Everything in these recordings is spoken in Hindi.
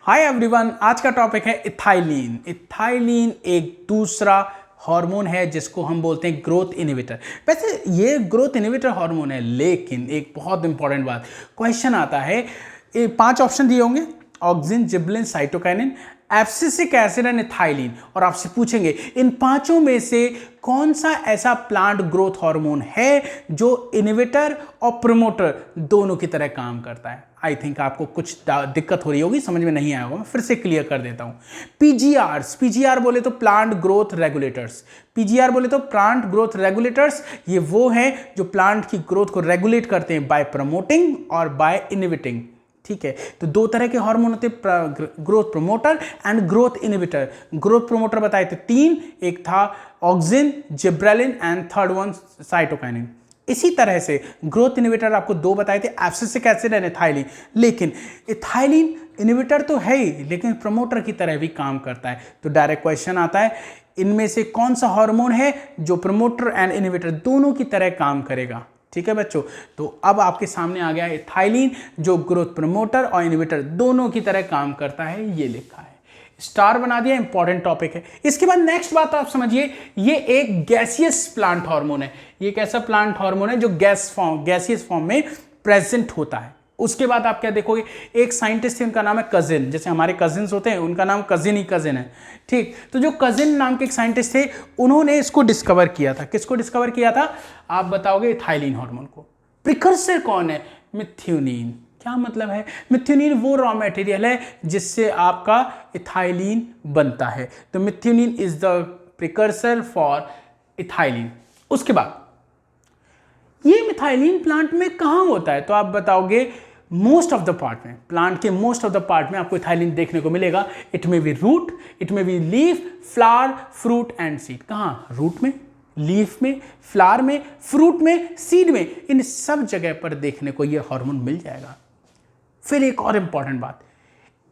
हाय एवरीवन, आज का टॉपिक है इथाइलिन। इथाइलिन एक दूसरा हार्मोन है जिसको हम बोलते हैं ग्रोथ इनहिबिटर। वैसे ये ग्रोथ इनहिबिटर हार्मोन है, लेकिन एक बहुत इंपॉर्टेंट बात, क्वेश्चन आता है, 5 ऑप्शन दिए होंगे, auxin, gibberellin, cytokinin, abscisic acid and ethylene, और आपसे पूछेंगे इन पांचों में से कौन सा ऐसा प्लांट ग्रोथ हार्मोन है जो इनहिबिटर और प्रमोटर दोनों की तरह काम करता है। आई थिंक आपको कुछ दिक्कत हो रही होगी, समझ में नहीं आया होगा, मैं फिर से क्लियर कर देता हूं। पीजीआर बोले तो प्लांट ग्रोथ रेगुलेटर्स। पीजीआर बोले तो प्लांट ग्रोथ रेगुलेटर्स, ये वो हैं जो प्लांट की ग्रोथ को रेगुलेट करते हैं बाय प्रमोटिंग और बाय इनहिबिटिंग। ठीक है, तो दो तरह के हार्मोन होते हैं, growth promoter and growth inhibitor. Growth promoter बताए थे 3, एक था auxin, gibberellin and third one cytokinin. इसी तरह से ग्रोथ इनहिबिटर आपको 2 बताए थे, एब्सिसिक एसिड एंड इथाइलिन। लेकिन इथाइलिन इनहिबिटर तो है ही, लेकिन प्रमोटर की तरह भी काम करता है। तो डायरेक्ट क्वेश्चन आता है, इनमें से कौन सा हार्मोन है जो प्रमोटर एंड इनहिबिटर दोनों की तरह काम करेगा। ठीक है बच्चों, तो अब आपके सामने आ गया इथाइलिन जो ग्रोथ प्रमोटर और इनहिबिटर दोनों की तरह काम करता है, ये लिखा है, स्टार बना दिया, इंपॉर्टेंट टॉपिक है। इसके बाद नेक्स्ट बात आप समझिए, ये एक गैसियस प्लांट हार्मोन है। ये एक ऐसा प्लांट हार्मोन है जो गैसियस फॉर्म में प्रेजेंट होता है। उसके बाद आप क्या देखोगे, एक साइंटिस्ट है, उनका नाम है कजिन, जैसे हमारे कजिन्स होते हैं, उनका नाम कजिन ही कजिन है। ठीक, तो जो कजिन नाम के एक साइंटिस्ट थे, उन्होंने इसको डिस्कवर किया था। किसको डिस्कवर किया था आप बताओगे? इथाइलिन हार्मोन को। प्रिकर्सर कौन है? मिथ्योनिन। क्या मतलब है? मिथ्योनिन वो रॉ मटेरियल है जिससे आपका इथाइलिन बनता है। तो methionine is the precursor for ethylene. उसके बाद ये मिथाइलिन प्लांट में कहां होता है? तो आप बताओगे मोस्ट ऑफ द पार्ट में, प्लांट के मोस्ट ऑफ द पार्ट में आपको इथाइलिन देखने को मिलेगा। It may be root, it may be leaf, flower, fruit and seed. कहां? रूट में, लीफ में, फ्लावर में, फ्रूट में, सीड में, इन सब जगह पर देखने को यह हार्मोन मिल जाएगा। फिर एक और इंपॉर्टेंट बात,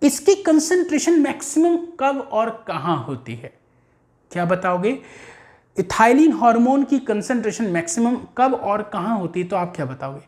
इसकी कंसंट्रेशन मैक्सिमम कब और कहां होती है? क्या बताओगे? इथाइलिन हार्मोन की कंसंट्रेशन मैक्सिमम कब और कहां होती है? तो आप क्या बताओगे?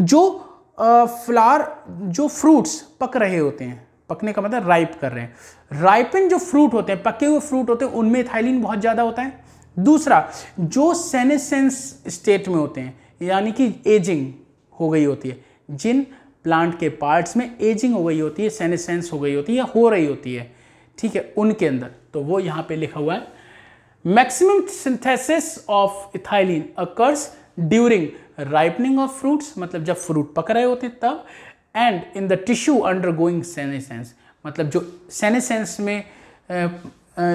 जो फ्लावर, जो फ्रूट्स पक रहे होते हैं, पकने का मतलब राइप कर रहे हैं, राइपन जो फ्रूट होते हैं, पके हुए फ्रूट होते हैं, उनमें इथाइलिन बहुत ज़्यादा होता है। दूसरा, जो सेनेसेंस स्टेट में होते हैं, यानी कि एजिंग हो गई होती है, जिन प्लांट के पार्ट्स में एजिंग हो गई होती है, सेनेसेंस हो गई होती है या हो रही होती है, ठीक है, उनके अंदर, तो वो यहाँ पे लिखा हुआ है, maximum synthesis of ethylene occurs during ripening of fruits, मतलब जब फ्रूट पक रहे होते तब, and in the tissue undergoing senescence, मतलब जो सेनेसेंस में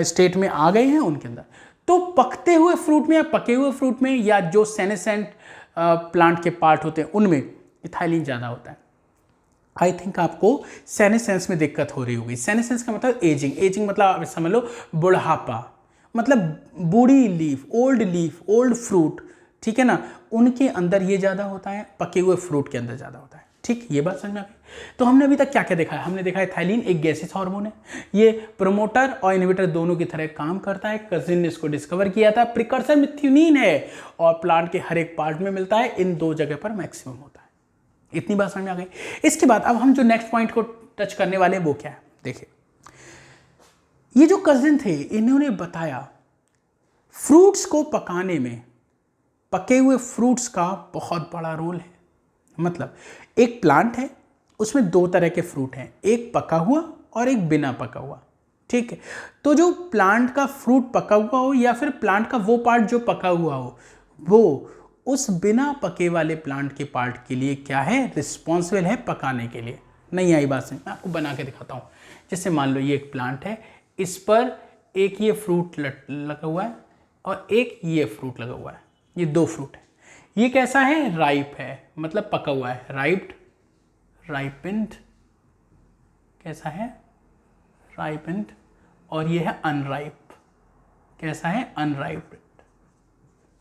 स्टेट में आ गए हैं उनके अंदर। तो पकते हुए फ्रूट में या पके हुए फ्रूट में या जो सेनेसेंट प्लांट के पार्ट होते हैं उनमें इथाइलिन ज़्यादा होता है। आई थिंक आपको सेनेसेंस में दिक्कत हो रही होगी। सेनेसेंस का मतलब एजिंग, एजिंग मतलब आप समझ लो बुढ़ापा, मतलब बूढ़ी लीफ, ओल्ड फ्रूट, ठीक है ना, उनके अंदर ये ज़्यादा होता है, पके हुए फ्रूट के अंदर ज़्यादा होता है। ठीक, ये बात समझ में आ गई। तो हमने अभी तक क्या क्या देखा है? हमने देखा है इथाइलिन एक गैसियस हार्मोन है, ये प्रमोटर और इनहिबिटर दोनों की तरह काम करता है। कजिन ने इसको डिस्कवर किया था। प्रिकर्सर मिथ्योनिन है और प्लांट के हर एक पार्ट में मिलता है, इन 2 जगह पर मैक्सिमम होता है। इतनी बात समझ में आ गई। इसके बाद अब हम जो नेक्स्ट पॉइंट को टच करने वाले हैं वो क्या है? देखिए, ये जो कजिन थे, इन्होंने बताया फ्रूट्स को पकाने में पके हुए फ्रूट्स का बहुत बड़ा रोल है। मतलब एक प्लांट है, उसमें 2 तरह के फ्रूट हैं, एक पका हुआ और एक बिना पका हुआ। ठीक है, तो जो प्लांट का फ्रूट पका हुआ हो या फिर प्लांट का वो पार्ट जो पका हुआ हो, वो उस बिना पके वाले प्लांट के पार्ट के लिए क्या है? रिस्पॉन्सिबल है पकाने के लिए। नहीं आई बात समझ? मैं आपको बना के दिखाता हूँ। जैसे मान लो ये एक प्लांट है, इस पर एक ये फ्रूट लगा हुआ है और एक ये फ्रूट लगा हुआ है, ये 2 फ्रूट है। ये कैसा है? राइप है, मतलब पका हुआ है, राइप्ड, राइपेंड। कैसा है? राइपेंड। और ये है अनराइप। कैसा है? अनराइप्ड।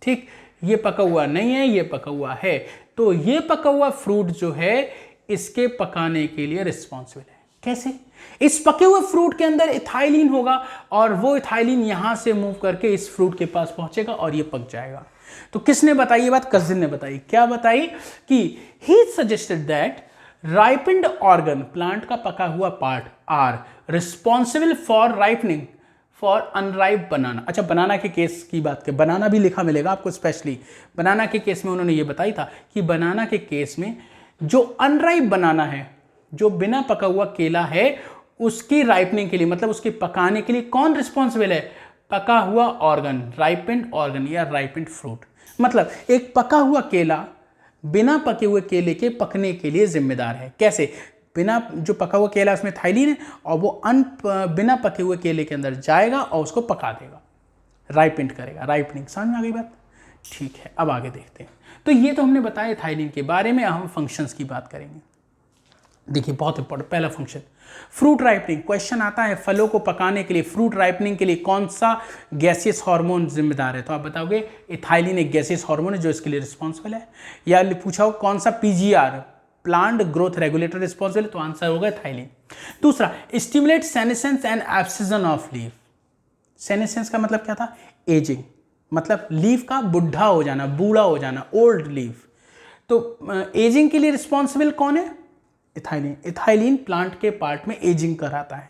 ठीक, ये पका हुआ नहीं है, ये पका हुआ है। तो ये पका हुआ फ्रूट जो है इसके पकाने के लिए रिस्पॉन्सिबल है। कैसे? इस पके हुए फ्रूट के अंदर इथाइलिन होगा और वो इथाइलिन यहां से मूव करके इस फ्रूट के पास पहुंचेगा और ये पक जाएगा। तो किसने बताई ये बात? कजिन ने बताई। क्या बताई? कि he suggested that ripened organ, plant का पका हुआ part, are responsible for ripening for unripe banana. अच्छा, बनाना के केस की बात करें, बनाना भी लिखा मिलेगा आपको स्पेशली। बनाना के केस में उन्होंने ये बताई था कि बनाना के केस में जो अनराइप बनाना है, जो बिना पका हुआ केला है, उसकी राइपनिंग के लिए, मतलब उसके पकाने के लिए कौन रिस्पॉन्सिबल है? पका हुआ ऑर्गन, राइपेंड ऑर्गन या राइपेंड फ्रूट। मतलब एक पका हुआ केला बिना पके हुए केले के पकने के लिए जिम्मेदार है। कैसे? बिना, जो पका हुआ केला उसमें थाइलिन है और वो बिना पके हुए केले के अंदर जाएगा और उसको पका देगा, राइपेंड करेगा, राइपनिंग। समझ में आ गई बात? ठीक है, अब आगे देखते हैं। तो ये तो हमने बताया थाइलिन के बारे में। हम फंक्शंस की बात करेंगे। देखिए बहुत इंपॉर्टेंट पहला फंक्शन, फ्रूट राइपनिंग। क्वेश्चन आता है फलों को पकाने के लिए, फ्रूट राइपनिंग के लिए कौन सा गैसियस हार्मोन जिम्मेदार है? तो आप बताओगे इथाइलिन एक गैसियस हार्मोन है जो इसके लिए रिस्पॉन्सिबल है। या पूछा हो कौन सा PGR, plant growth regulator responsible, तो आंसर होगा इथाइलिन। दूसरा, stimulate senescence and abscission of leaf. Senescence का मतलब क्या था? एजिंग, मतलब लीफ का बुढ़ा हो जाना, बूढ़ा हो जाना, ओल्ड लीफ। तो एजिंग के लिए रिस्पॉन्सिबल कौन है? इथाइलिन। इथाइलिन प्लांट के पार्ट में एजिंग कराता है।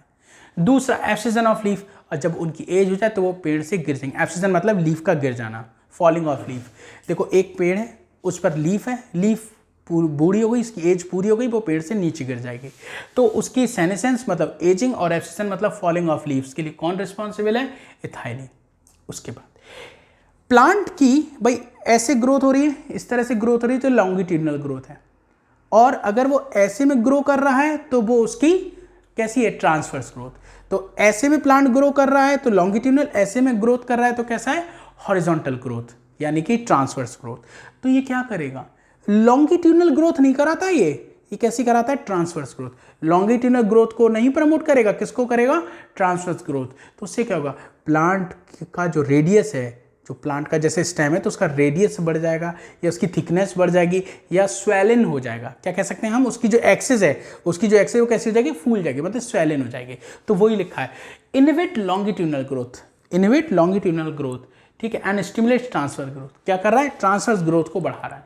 दूसरा, एब्सिशन ऑफ लीफ, और जब उनकी एज हो जाए तो वो पेड़ से गिर जाएंगे। एब्सिशन मतलब लीफ का गिर जाना, फॉलिंग ऑफ लीफ। देखो एक पेड़ है, उस पर लीफ है, लीफ बूढ़ी हो गई, इसकी एज पूरी हो गई, वो पेड़ से नीचे गिर जाएगी। तो उसकी सेनेसेंस मतलब एजिंग और एब्सिशन मतलब फॉलिंग ऑफ लीव्स के लिए कौन रिस्पॉन्सिबल है? इथाइलिन। उसके बाद प्लांट की भाई ऐसे ग्रोथ हो रही है, इस तरह से ग्रोथ हो रही है तो लॉन्गिट्यूडनल ग्रोथ है, और अगर वो ऐसे में ग्रो कर रहा है तो वो उसकी कैसी है? Transverse growth. तो ऐसे में प्लांट ग्रो कर रहा है तो लॉन्गिट्यूडनल, ऐसे में ग्रोथ कर रहा है तो कैसा है? हॉरिजॉन्टल ग्रोथ, यानी कि ट्रांसवर्स ग्रोथ। तो ये क्या करेगा? लॉन्गिट्यूडनल ग्रोथ नहीं कराता, ये कैसी कराता है? Transverse growth. लॉन्गिट्यूडनल ग्रोथ को नहीं प्रमोट करेगा, किसको करेगा? Transverse growth. तो उससे क्या होगा? प्लांट का जो रेडियस है, जो प्लांट का जैसे स्टेम है तो उसका रेडियस बढ़ जाएगा, या उसकी थिकनेस बढ़ जाएगी, या स्वेलन हो जाएगा। क्या कह सकते हैं हम? उसकी जो एक्सिस है, वो कैसी हो जाएगी? फूल जाएगी, मतलब स्वेलन हो जाएगी। तो वही लिखा है, innovate longitudinal growth, innovate longitudinal growth, ठीक है, एंड स्टिमुलेट ट्रांसफर ग्रोथ। क्या कर रहा है? ट्रांसफर ग्रोथ को बढ़ा रहा है।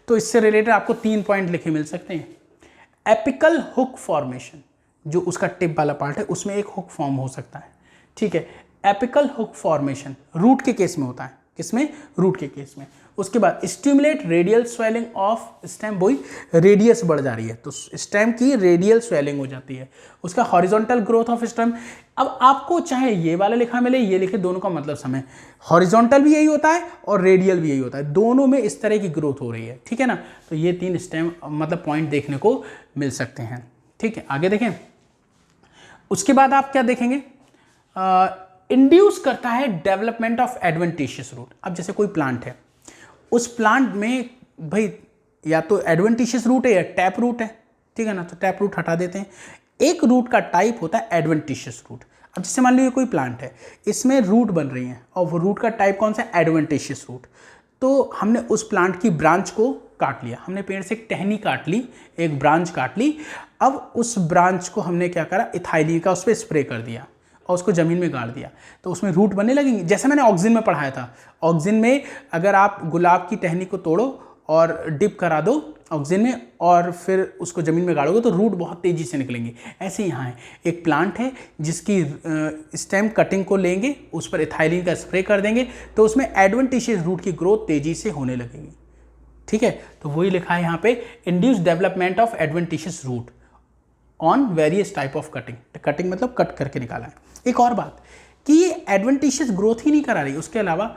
तो इससे रिलेटेड आपको 3 पॉइंट लिखे मिल सकते हैं। एपिकल हुक फॉर्मेशन, जो उसका टिप वाला पार्ट है उसमें एक हुक फॉर्म हो सकता है, ठीक है। एपिकल हुक फॉर्मेशन रूट के केस में होता है। किसमें? रूट के केस में। उसके बाद stimulate radial swelling of stem, वही रेडियस बढ़ जा रही है तो स्टेम की रेडियल स्वेलिंग हो जाती है। उसका हॉरिजॉन्टल ग्रोथ ऑफ स्टेम। अब आपको चाहे ये वाला लिखा मिले, ये लिखे, दोनों का मतलब समय, हॉरिजॉन्टल भी यही होता है और रेडियल भी यही होता है, दोनों में इस तरह की ग्रोथ हो रही है, ठीक है ना। तो ये 3 स्टेम मतलब पॉइंट देखने को मिल सकते हैं, ठीक है। आगे देखें, उसके बाद आप क्या देखेंगे? इंड्यूस करता है डेवलपमेंट ऑफ एडवेंटिशियस रूट। अब जैसे कोई प्लांट है, उस प्लांट में भाई या तो एडवेंटिशियस रूट है या टैप रूट है, ठीक है ना। तो टैप रूट हटा देते हैं। एक रूट का टाइप होता है एडवेंटिशियस रूट। अब जैसे मान लीजिए कोई प्लांट है, इसमें रूट बन रही है और वो रूट का टाइप कौन सा है? Adventitious root. तो हमने उस प्लांट की ब्रांच को काट लिया, हमने पेड़ से एक टहनी काट ली, एक ब्रांच काट ली। अब उस ब्रांच को हमने क्या करा? इथाइलिन का उस पर स्प्रे कर दिया और उसको ज़मीन में गाड़ दिया, तो उसमें रूट बनने लगेंगे। जैसे मैंने ऑक्सीजन में पढ़ाया था, ऑक्सीजन में अगर आप गुलाब की टहनी को तोड़ो और डिप करा दो ऑक्सीजन में और फिर उसको ज़मीन में गाड़ोगे तो रूट बहुत तेज़ी से निकलेंगे। ऐसे यहाँ है, एक प्लांट है जिसकी स्टेम कटिंग को लेंगे, उस पर इथाइलिन का स्प्रे कर देंगे तो उसमें एडवेंटिशियस रूट की ग्रोथ तेज़ी से होने लगेगी, ठीक है। तो वही लिखा है यहाँ पे, induce development of adventitious root on various type of cutting. Cutting मतलब कट करके निकाला है। एक और बात कि ये एडवेंटिशियस ग्रोथ ही नहीं करा रही, उसके अलावा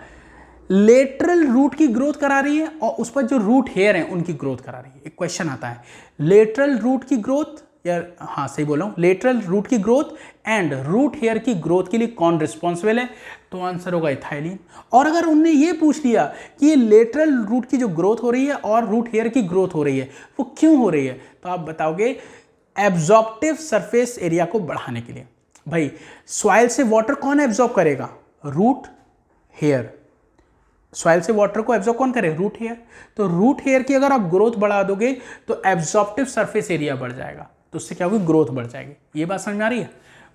लेटरल रूट की ग्रोथ करा रही है और उस पर जो रूट हेयर हैं उनकी ग्रोथ करा रही है। एक क्वेश्चन आता है, लेटरल रूट की ग्रोथ, या हाँ सही बोला हूँ, लेटरल रूट की ग्रोथ एंड रूट हेयर की ग्रोथ के लिए कौन रिस्पॉन्सिबल है? तो आंसर होगा इथाइलिन। और अगर उनने ये पूछ लिया कि ये लेटरल रूट की जो ग्रोथ हो रही है और रूट हेयर की ग्रोथ हो रही है वो क्यों हो रही है, तो आप बताओगे एब्जॉर्प्टिव सरफेस एरिया को बढ़ाने के लिए। भाई सॉइल से वाटर कौन एब्जॉर्ब करेगा? Root hair. सॉइल से वाटर को एब्जॉर्ब कौन करे? Root hair. तो रूट हेयर की अगर आप ग्रोथ बढ़ा दोगे तो एब्जॉर्प्टिव सरफेस एरिया बढ़ जाएगा, तो उससे क्या होगी? ग्रोथ बढ़ जाएगी। ये बात समझ में आ रही है?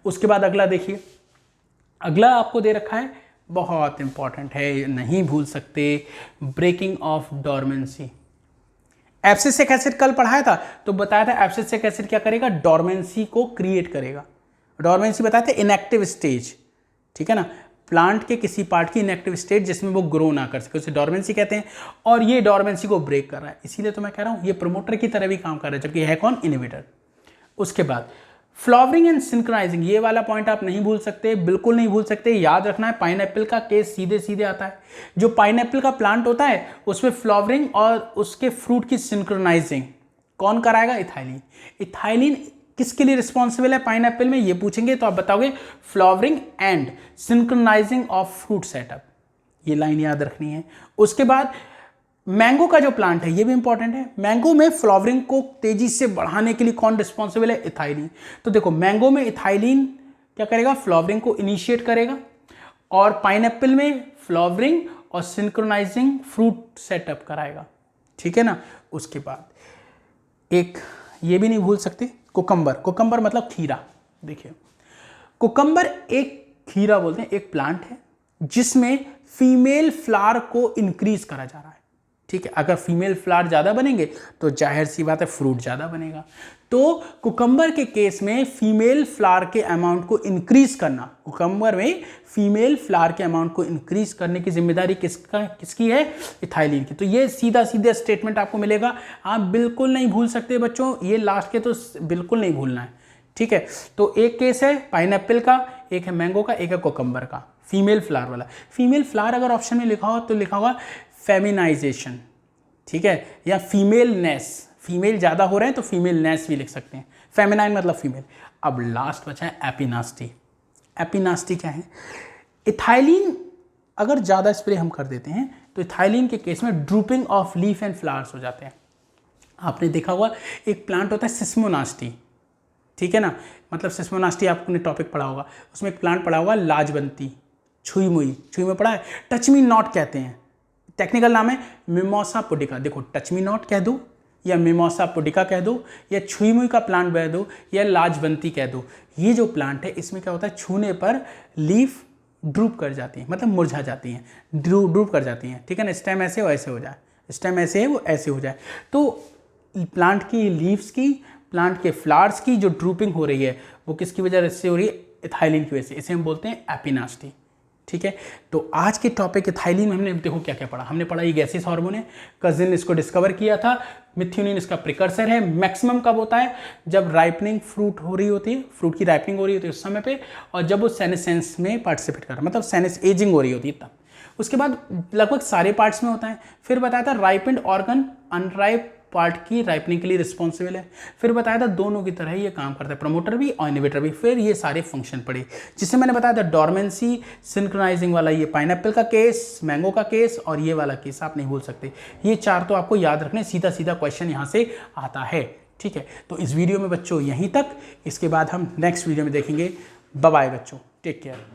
उसके बाद अगला देखिए, अगला आपको दे रखा है, बहुत इंपॉर्टेंट है, नहीं भूल सकते, breaking of dormancy. Abscisic acid कल पढ़ाया था, तो बताया था एब्सिसिक एसिड क्या करेगा, डोरमेंसी को क्रिएट करेगा। डोरमेंसी बताए थे इनएक्टिव स्टेज, ठीक है ना, प्लांट के किसी पार्ट की इनएक्टिव स्टेट जिसमें वो ग्रो ना कर सके, उसे डोरमेंसी कहते हैं। और ये डोरमेंसी को ब्रेक कर रहा है, इसीलिए तो मैं कह रहा हूं ये प्रमोटर की तरह भी काम कर रहा है, जबकि है कौन, इनहिबिटर। उसके बाद फ्लावरिंग एंड सिंक्रोनाइजिंग, ये वाला पॉइंट आप नहीं भूल सकते, बिल्कुल नहीं भूल सकते, याद रखना है। पाइनएप्पल का केस सीधे सीधे आता है। जो पाइनएप्पल का प्लांट होता है उसमें फ्लावरिंग और उसके फ्रूट की सिंक्रोनाइजिंग कौन कराएगा, इथाइलिन। इथाइलिन किसके लिए रिस्पॉन्सिबल है पाइनएप्पल में, ये पूछेंगे तो आप बताओगे flowering and synchronising of fruit setup, ये लाइन याद रखनी है। उसके बाद मैंगो का जो प्लांट है ये भी इंपॉर्टेंट है। मैंगो में फ्लावरिंग को तेजी से बढ़ाने के लिए कौन रिस्पॉन्सिबल है, इथाइलिन। तो देखो मैंगो में इथाइलिन क्या करेगा, फ्लावरिंग को इनिशिएट करेगा, और पाइनएप्पल में फ्लावरिंग और सिंक्रोनाइजिंग फ्रूट सेटअप कराएगा, ठीक है ना। उसके बाद एक ये भी नहीं भूल सकते, कुकम्बर। कुकम्बर मतलब खीरा। देखिए कुकम्बर एक खीरा बोलते हैं, एक प्लांट है जिसमें फीमेल फ्लावर को इंक्रीज करा जा रहा है, ठीक है। अगर फीमेल फ्लावर ज़्यादा बनेंगे तो जाहिर सी बात है फ्रूट ज़्यादा बनेगा। तो कुकम्बर के केस में फीमेल फ्लावर के अमाउंट को इंक्रीज करना, कुकम्बर में फीमेल फ्लावर के अमाउंट को इंक्रीज करने की जिम्मेदारी किसकी है, इथाइलिन की। तो ये सीधा सीधा स्टेटमेंट आपको मिलेगा, आप बिल्कुल नहीं भूल सकते बच्चों, ये लास्ट के तो बिल्कुल नहीं भूलना है, ठीक है। तो एक केस है पाइनएप्पल का, एक है मैंगो का, एक है कुकम्बर का, फीमेल फ्लावर वाला। फीमेल फ्लावर अगर ऑप्शन में लिखा हो तो लिखा होगा फेमिनाइजेशन, ठीक है, या फीमेलनेस, फीमेल ज़्यादा हो रहे हैं तो फीमेलनेस भी लिख सकते हैं, फेमिनाइन मतलब फीमेल। अब लास्ट बचा है एपिनास्टी। एपिनास्टी क्या है, इथाइलिन अगर ज़्यादा स्प्रे हम कर देते हैं तो इथाइलिन के केस में drooping of leaf and flowers हो जाते हैं। आपने देखा होगा एक प्लांट होता है सिस्मोनास्टी, ठीक है ना, मतलब सिस्मोनास्टी आपने टॉपिक पढ़ा होगा, उसमें एक प्लांट पढ़ा होगा लाजवंती, छुई मुई, छुई में पढ़ा है, टच मी नॉट कहते हैं, टेक्निकल नाम है मिमोसा पुडिका। देखो टच मी नॉट कह दो या मिमोसा पुडिका कह दो या छुई मुई का प्लांट कह दो या लाजवंती कह दो, ये जो प्लांट है इसमें क्या होता है, छूने पर लीफ ड्रूप कर जाती है, मतलब मुरझा जाती हैं, ड्रूप कर जाती हैं, ठीक है ना। स्टेम ऐसे हो ऐसे हो जाए, स्टेम ऐसे है वो ऐसे हो जाए। तो प्लांट की लीव्स की, प्लांट के फ्लावर्स की जो ड्रूपिंग हो रही है वो किसकी वजह से हो रही है, इथाइलिन की वजह से, इसे हम बोलते हैं एपिनास्टी, ठीक है। तो आज के टॉपिक इथाइलिन में हमने देखो क्या क्या पढ़ा, हमने पढ़ा ये गैसेस हार्मोन है, कजिन इसको डिस्कवर किया था, मिथ्योनिन इसका प्रिकर्सर है, मैक्सिमम कब होता है, जब राइपनिंग फ्रूट हो रही होती है, फ्रूट की राइपनिंग हो रही होती है उस समय पे, और जब वो सेनेसेंस में पार्टिसिपेट कर रहा है, मतलब सेनेस एजिंग हो रही होती है तब। उसके बाद लगभग सारे पार्ट्स में होता है। फिर बताया था राइपेंड ऑर्गन अनराइप पार्ट की राइपनिंग के लिए रिस्पॉन्सिबल है। फिर बताया था दोनों की तरह ये काम करता है, प्रमोटर भी और इनहिबिटर भी। फिर ये सारे फंक्शन पड़े, जिससे मैंने बताया था डोरमेंसी, सिंक्रोनाइजिंग वाला ये पाइनएप्पल का केस, मैंगो का केस, और ये वाला केस आप नहीं भूल सकते। ये चार तो आपको याद रखने, सीधा सीधा क्वेश्चन यहाँ से आता है, ठीक है। तो इस वीडियो में बच्चों यहीं तक, इसके बाद हम नेक्स्ट वीडियो में देखेंगे। बाय बाय बच्चों, टेक केयर।